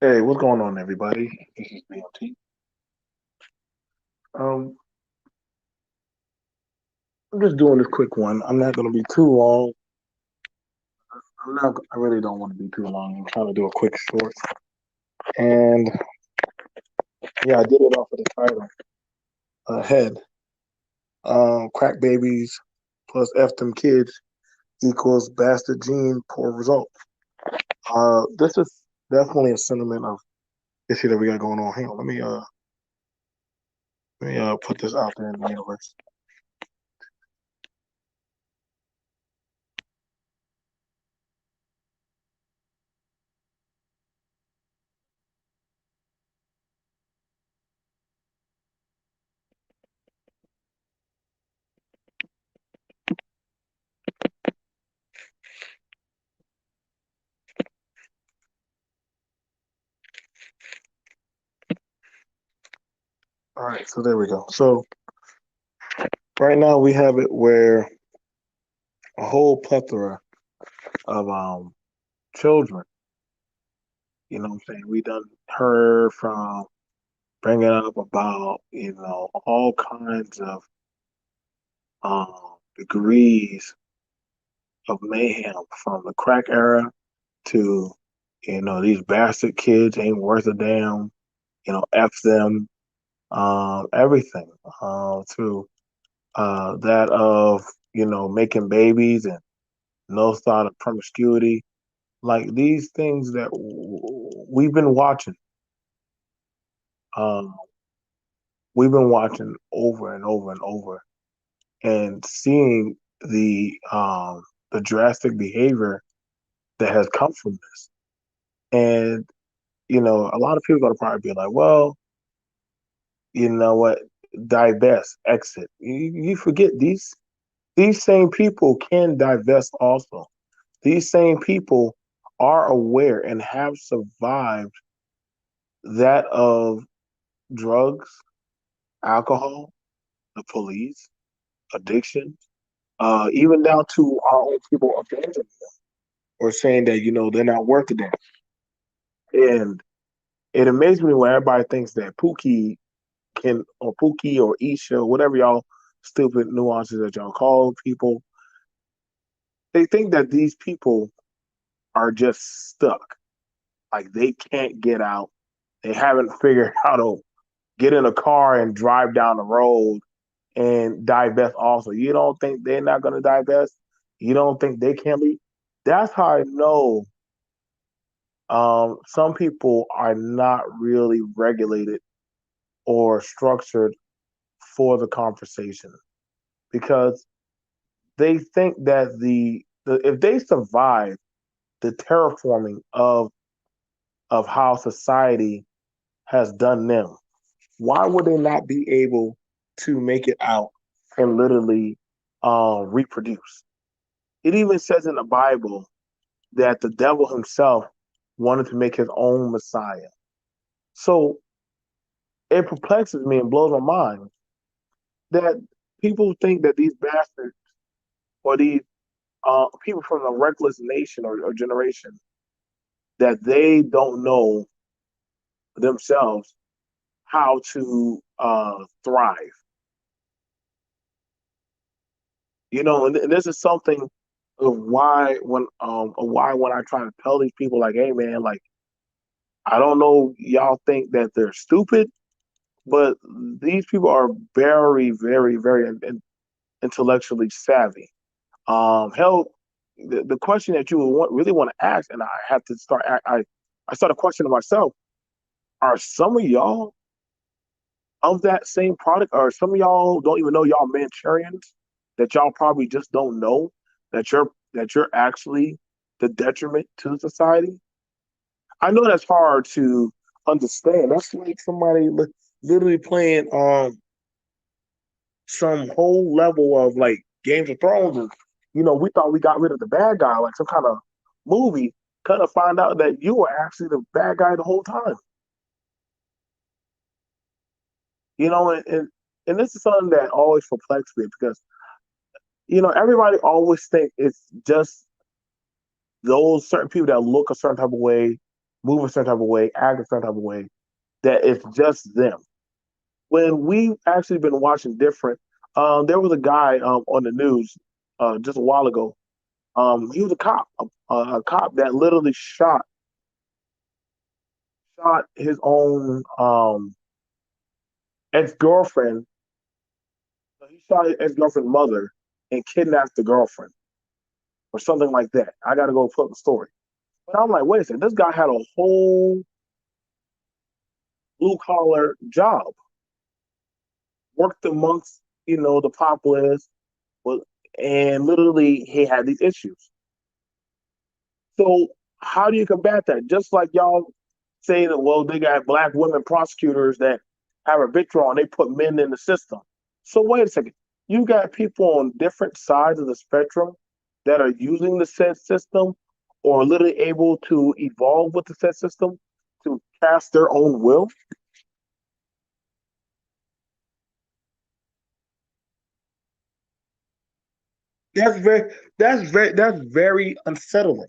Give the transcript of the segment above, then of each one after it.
Hey, what's going on, everybody? This is BMT. Um, I'm just doing this quick one. I'm not going to be too long. I'm not. I really don't want to be too long. I'm trying to do a quick short. And yeah, I did it off of the title. Head. Crack babies plus F them kids equals bastard gene poor result. This is definitely a sentiment of issue that we got going on here. Let me put this out there in the universe. All right, so there we go. So right now we have it where a whole plethora of children. You know what I'm saying? We done heard from bringing up about all kinds of degrees of mayhem from the crack era to these bastard kids ain't worth a damn. F them, everything to that of making babies and no thought of promiscuity. Like these things that we've been watching. Um, we've been watching over and over and over and seeing the drastic behavior that has come from this. And a lot of people are gonna probably be like, well, you know what, divest, exit. You forget these same people can divest also. These same people are aware and have survived that of drugs, alcohol, the police, addiction, even down to our own people abandoning them or saying that they're not worth it. And it amazes me when everybody thinks that Pookie or Isha, whatever y'all stupid nuances that y'all call people, they think that these people are just stuck, like they can't get out. They haven't figured out how to get in a car and drive down the road and divest. Also, you don't think they're not going to divest? You don't think they can be? That's how I know some people are not really regulated or structured for the conversation because they think that the if they survive the terraforming of how society has done them, why would they not be able to make it out and literally reproduce? It even says in the Bible that the devil himself wanted to make his own Messiah. So it perplexes me and blows my mind that people think that these bastards or these people from a reckless nation or generation that they don't know themselves how to thrive. And this is something of why when I try to tell these people like, hey man, like I don't know, y'all think that they're stupid, but these people are very, very, very intellectually savvy. Hell, the question that you would really want to ask, and I have to start. I started questioning myself: are some of y'all of that same product, or some of y'all don't even know y'all Manchurians? That y'all probably just don't know that you're actually the detriment to society. I know that's hard to understand. That's like somebody literally playing some whole level of like Games of Thrones. And, we thought we got rid of the bad guy, like some kind of movie. Kind of find out that you were actually the bad guy the whole time. And this is something that always perplexes me because everybody always think it's just those certain people that look a certain type of way, move a certain type of way, act a certain type of way, that it's just them. When we've actually been watching different, there was a guy on the news just a while ago. He was a cop, a cop that literally shot his own ex girlfriend. He shot his ex girlfriend's mother and kidnapped the girlfriend or something like that. I got to go put the story. But I'm like, wait a second, this guy had a whole blue collar job, worked amongst the populace, was, and literally he had these issues. So how do you combat that? Just like y'all say that, well, they got black women prosecutors that have a vitriol and they put men in the system. So wait a second. You got people on different sides of the spectrum that are using the said system or literally able to evolve with the said system to cast their own will. That's very unsettling.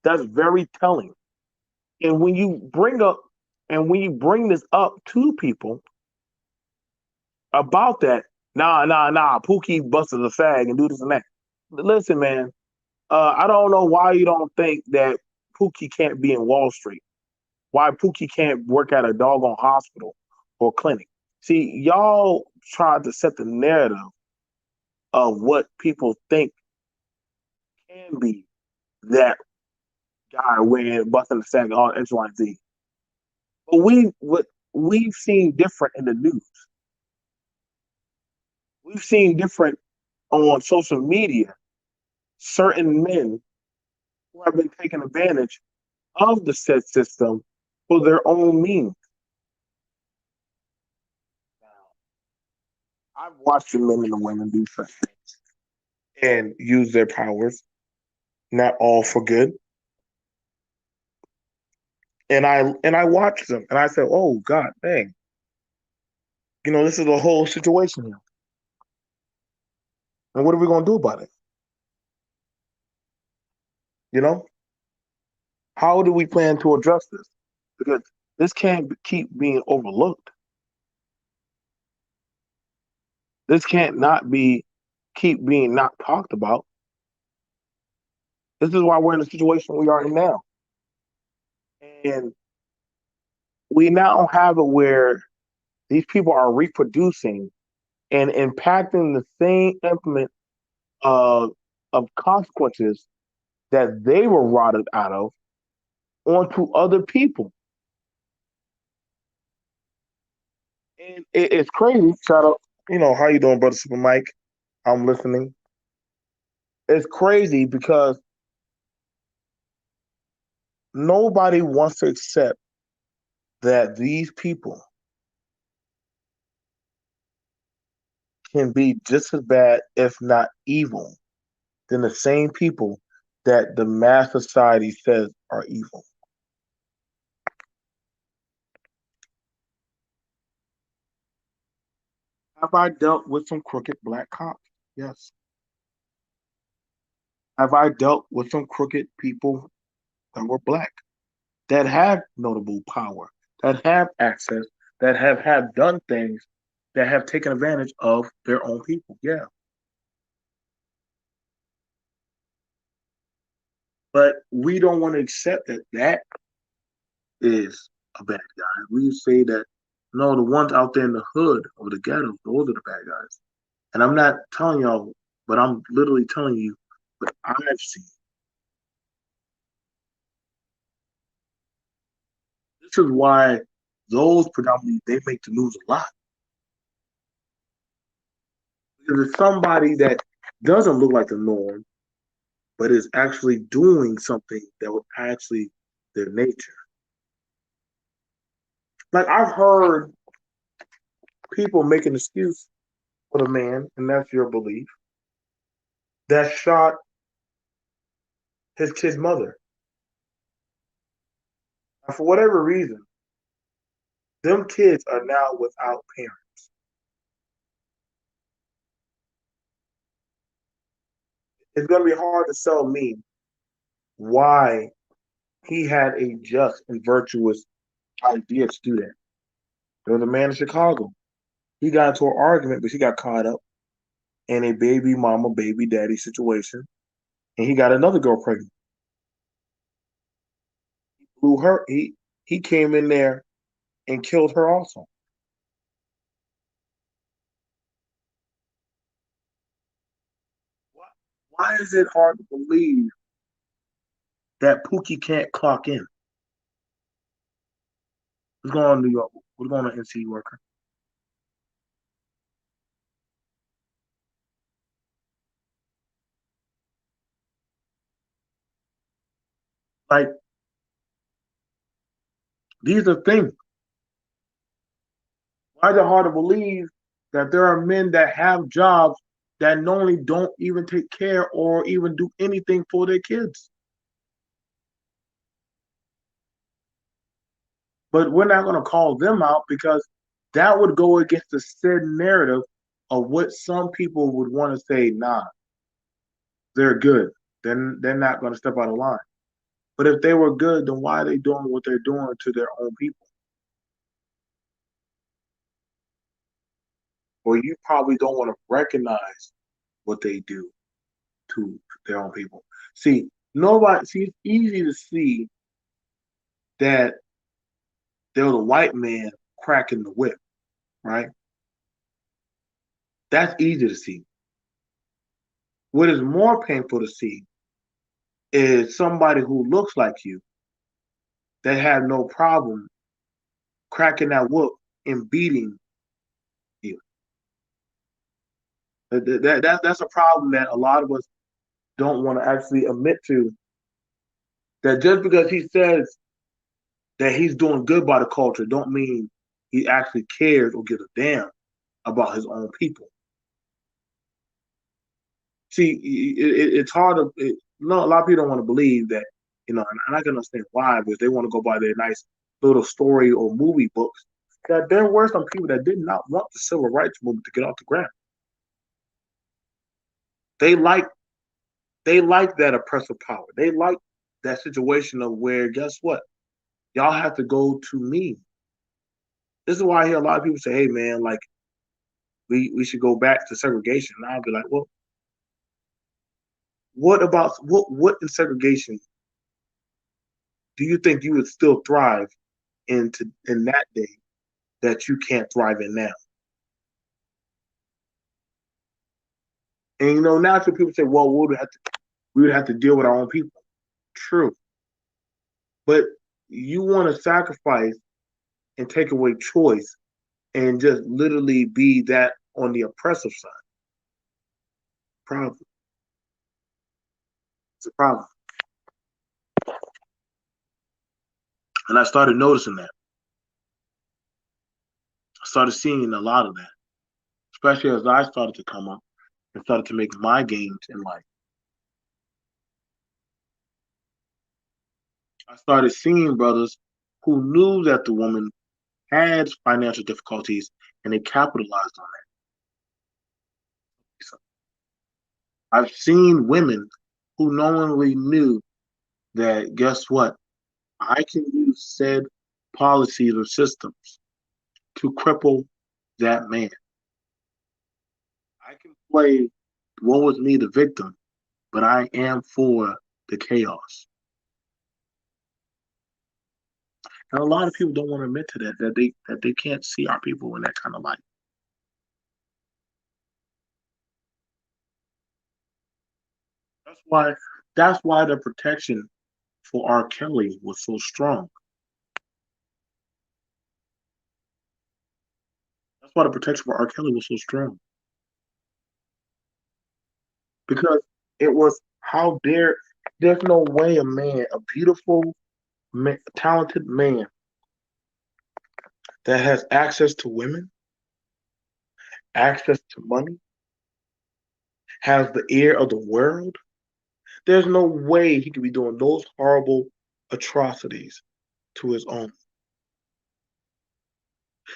That's very telling. And when you bring this up to people about that, nah, Pookie busted a fag and do this and that. Listen, man, I don't know why you don't think that Pookie can't be in Wall Street. Why Pookie can't work at a doggone hospital or clinic. See, y'all tried to set the narrative of what people think can be that guy wearing busting the sack on X, Y, and Z. But what we've seen different in the news. We've seen different on social media. Certain men who have been taking advantage of the said system for their own means. I've watched the men and the women do such things and use their powers, not all for good. And I watched them and I said, "Oh God, dang! This is the whole situation here. And what are we gonna do about it? You know, how do we plan to address this? Because this can't keep being overlooked. This can't not be keep being not talked about. This is why we're in the situation we are in now, and we now have it where these people are reproducing and impacting the same implement of consequences that they were rotted out of onto other people. And it's crazy. Shout out, how you doing, brother Super Mike? I'm listening. It's crazy because nobody wants to accept that these people can be just as bad, if not evil, than the same people that the mass society says are evil. Have I dealt with some crooked black cops? Yes. Have I dealt with some crooked people that were black, that have notable power, that have access, that have done things, that have taken advantage of their own people? Yeah. But we don't want to accept that that is a bad guy. We say that, no, the ones out there in the hood or the ghetto, those are the bad guys. And I'm not telling y'all, but I'm literally telling you what I've seen. This is why those predominantly they make the news a lot. Because it's somebody that doesn't look like the norm, but is actually doing something that was actually their nature. Like I've heard people make an excuse for the man, and that's your belief, that shot his kid's mother. And for whatever reason, them kids are now without parents. It's gonna be hard to sell me why he had a just and virtuous idea to do that. There was a man in Chicago. He got into an argument, but he got caught up in a baby mama, baby daddy situation, and he got another girl pregnant. Blew her. He came in there and killed her also. Why is it hard to believe that Pookie can't clock in? What's going on in New York? What's going on in NC worker? Like these are things. Why is it hard to believe that there are men that have jobs that not only don't even take care or even do anything for their kids? But we're not going to call them out because that would go against the said narrative of what some people would want to say, nah, they're good. Then they're not going to step out of line. But if they were good, then why are they doing what they're doing to their own people? Or you probably don't want to recognize what they do to their own people. See, it's easy to see that there was a white man cracking the whip, right? That's easy to see. What is more painful to see is somebody who looks like you that have no problem cracking that whip and beating you. That's a problem that a lot of us don't want to actually admit to. That just because he says that he's doing good by the culture, don't mean he actually cares or gives a damn about his own people. See, it's hard to. No, a lot of people don't want to believe that, and I can understand why, because they want to go by their nice little story or movie books. That there were some people that did not want the civil rights movement to get off the ground. They like they like that oppressive power. They like that situation of where, guess what? Y'all have to go to me. This is why I hear a lot of people say, "Hey, man, like we should go back to segregation." And I'll be like, "Well, what in segregation do you think you would still thrive in that day that you can't thrive in now?" And naturally people say, "Well, we would have to deal with our own people." True, but you want to sacrifice and take away choice and just literally be that on the oppressive side. Problem. It's a problem. And I started noticing that. I started seeing a lot of that, especially as I started to come up and started to make my gains in life. I started seeing brothers who knew that the woman had financial difficulties and they capitalized on it. So I've seen women who knowingly knew that, guess what? I can use said policies or systems to cripple that man. I can play woe is me, the victim, but I am for the chaos. And a lot of people don't want to admit to that they can't see our people in that kind of light. That's why that's why the protection for R. Kelly was so strong. That's why the protection for R. Kelly was so strong. Because it was how dare there's no way a man, a beautiful, talented man that has access to women, access to money, has the ear of the world. There's no way he could be doing those horrible atrocities to his own.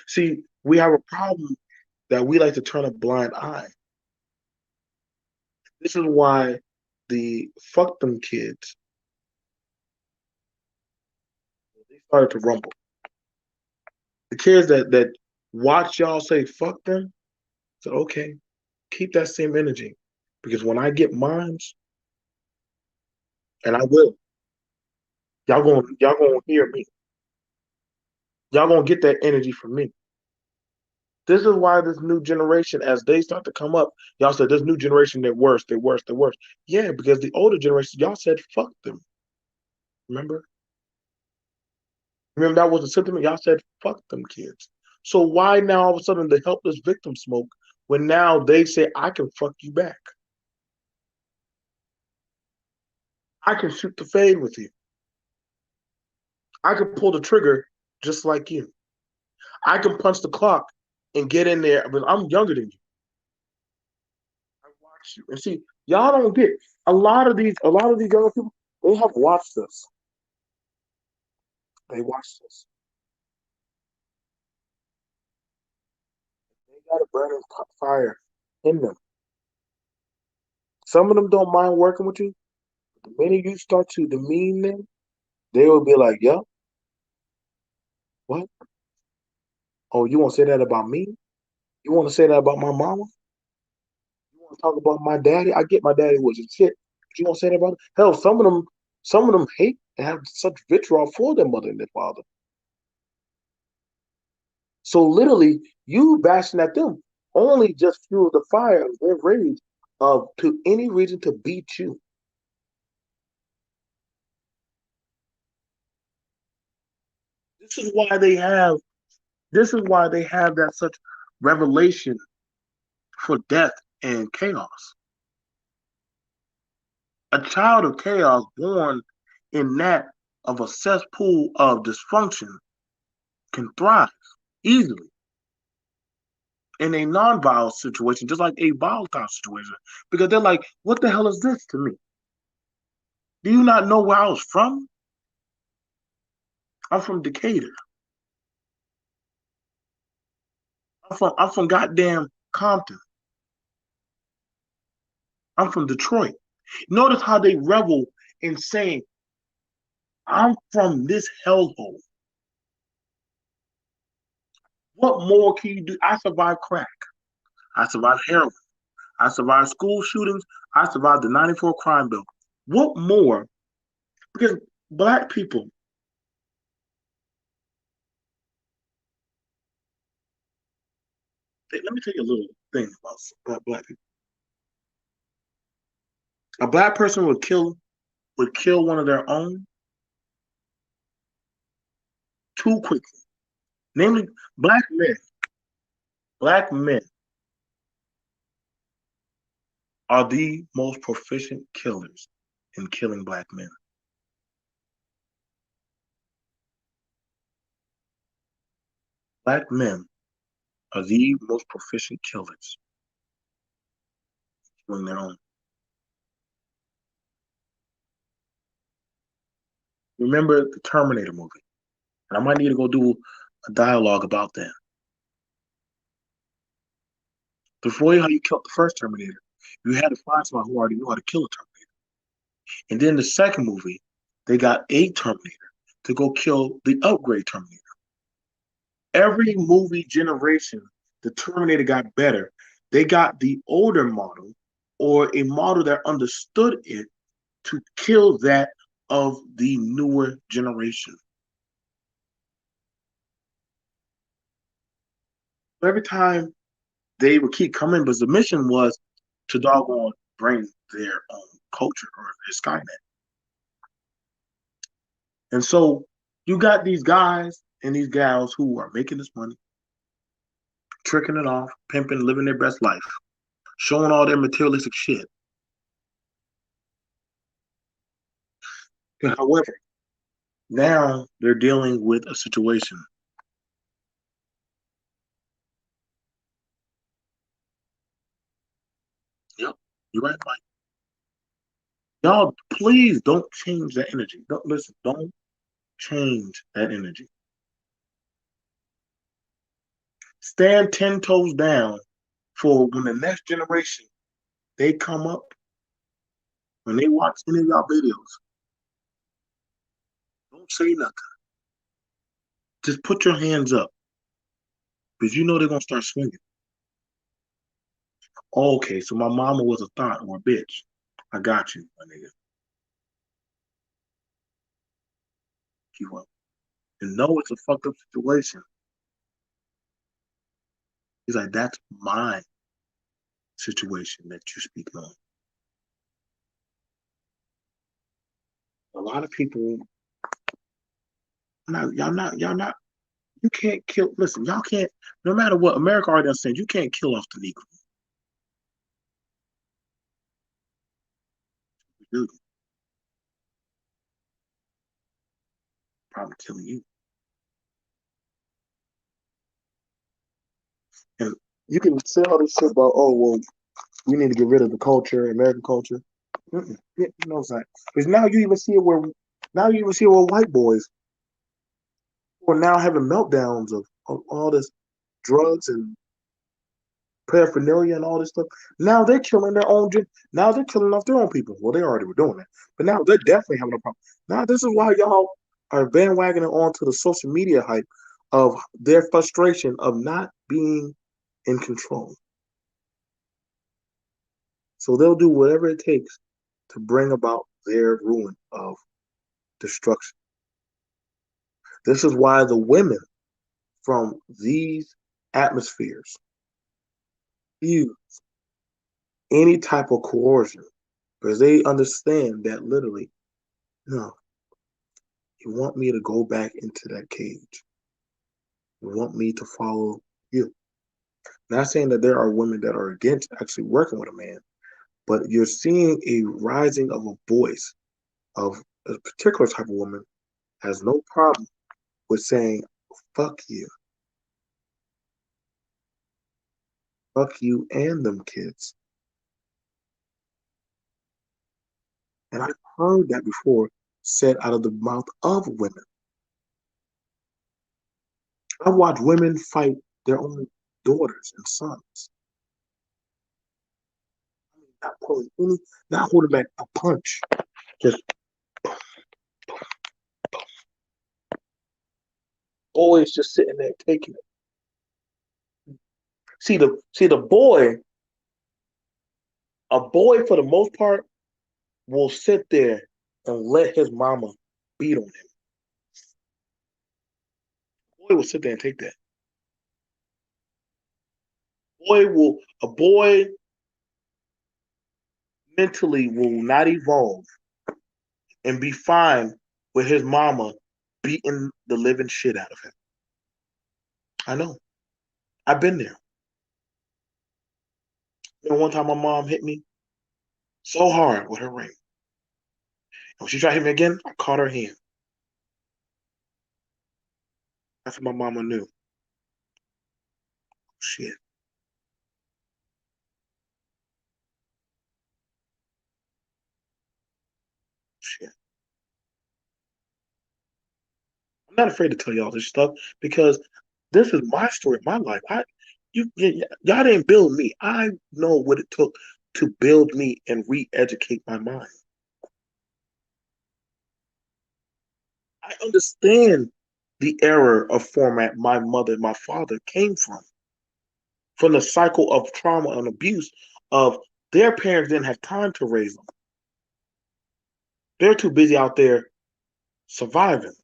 See, we have a problem that we like to turn a blind eye. This is why the fuck them kids started to rumble. The kids that watch y'all say fuck them, said, okay, keep that same energy. Because when I get mines, and I will, y'all gonna hear me. Y'all gonna get that energy from me. This is why this new generation, as they start to come up, y'all said this new generation, they're worse, they're worse, they're worse. Yeah, because the older generation, y'all said fuck them. Remember? Remember that was the sentiment? Y'all said fuck them kids. So why now all of a sudden the helpless victim smoke when now they say I can fuck you back? I can shoot the fade with you. I can pull the trigger just like you. I can punch the clock and get in there, but I'm younger than you. I watch you. And see, y'all don't get a lot of these younger people, they have watched us. They watched us. They got a burning fire in them. Some of them don't mind working with you. The minute you start to demean them, they will be like, "Yo, what? Oh, you want to say that about me? You want to say that about my mama? You want to talk about my daddy? I get my daddy was a shit. But you want to say that about it? Hell, some of them hate and have such vitriol for their mother and their father. So literally, you bashing at them only just fuel the fire of their rage of to any reason to beat you. This is why they have. This is why they have that such revelation for death and chaos. A child of chaos born in that of a cesspool of dysfunction can thrive easily in a non-violent situation, just like a volatile situation, because they're like, "What the hell is this to me? Do you not know where I was from? I'm from Decatur. I'm from goddamn Compton. I'm from Detroit." Notice how they revel in saying, "I'm from this hellhole." What more can you do? I survived crack. I survived heroin. I survived school shootings. I survived the 94 crime bill. What more? Because black people, let me tell you a little thing about black people. A black person would kill one of their own too quickly. Namely, black men. Black men are the most proficient killers in killing black men. Black men are the most proficient killers killing their own. Remember the Terminator movie? And I might need to go do a dialogue about that. Before how you killed the first Terminator, you had to find someone who already knew how to kill a Terminator. And then the second movie, they got a Terminator to go kill the upgrade Terminator. Every movie generation, the Terminator got better. They got the older model or a model that understood it to kill that of the newer generation. Every time they would keep coming, but the mission was to doggone bring their own culture or their Skynet. And so you got these guys and these gals who are making this money, tricking it off, pimping, living their best life, showing all their materialistic shit. However, now they're dealing with a situation. Yep, you're right, Mike. Y'all, please don't change that energy. Don't listen. Don't change that energy. Stand 10 toes down for when the next generation they come up, when they watch any of y'all videos. Don't say nothing. Just put your hands up because you know they're gonna start swinging. Okay, so my mama was a thought or a bitch. I got you, my nigga. You up. And know it's a fucked up situation. He's like, that's my situation that you speak on. A lot of people, y'all not, you can't kill, listen, y'all can't, no matter what, America already understands, you can't kill off the Negro. Dude, probably killing you. And you can say all this shit about, oh, well, we need to get rid of the culture, American culture. Yeah, you know what I'm saying? Because now you even see it where white boys are now having meltdowns of all this drugs and paraphernalia and all this stuff. Now they're killing their own. Now they're killing off their own people. Well, they already were doing that, but now they're definitely having a problem. Now this is why y'all are bandwagoning onto the social media hype of their frustration of not being in control. So they'll do whatever it takes to bring about their ruin of destruction. This is why the women from these atmospheres use any type of coercion because they understand that literally, no, you want me to go back into that cage. You want me to follow you. Not saying that there are women that are against actually working with a man, but you're seeing a rising of a voice of a particular type of woman has no problem with saying, fuck you. Fuck you and them kids. And I've heard that before said out of the mouth of women. I've watched women fight their own daughters and sons. Not pulling any, not holding back a punch. Just always just sitting there taking it. See the boy, a boy for the most part will sit there and let his mama beat on him. Boy will sit there and take that. A boy mentally will not evolve and be fine with his mama beating the living shit out of him. I know. I've been there. You know, one time my mom hit me so hard with her ring. And when she tried to hit me again, I caught her hand. That's what my mama knew. Shit. Shit. I'm not afraid to tell y'all this stuff because this is my story, my life. Y'all didn't build me. I know what it took to build me and re-educate my mind. I understand the error of format my mother and my father came from the cycle of trauma and abuse of their parents didn't have time to raise them. They're too busy out there surviving.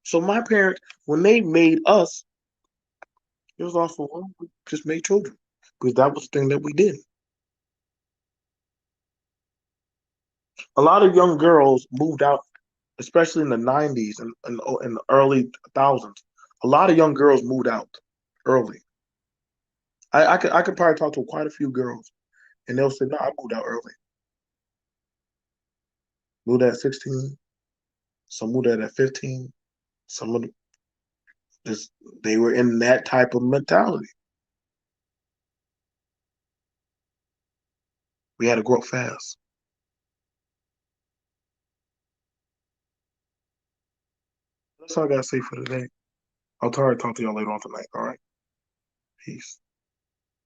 So my parents, when they made us, it was also well, we just made children because that was the thing that we did. A lot of young girls moved out, especially in the '90s and the early thousands. A lot of young girls moved out early. I could probably talk to quite a few girls, and they'll say, "No, I moved out early. Moved at 16. Some moved out at 15. Some of them just they were in that type of mentality. We had to grow up fast." That's all I gotta say for today. I'll try to talk to y'all later on tonight. All right, peace.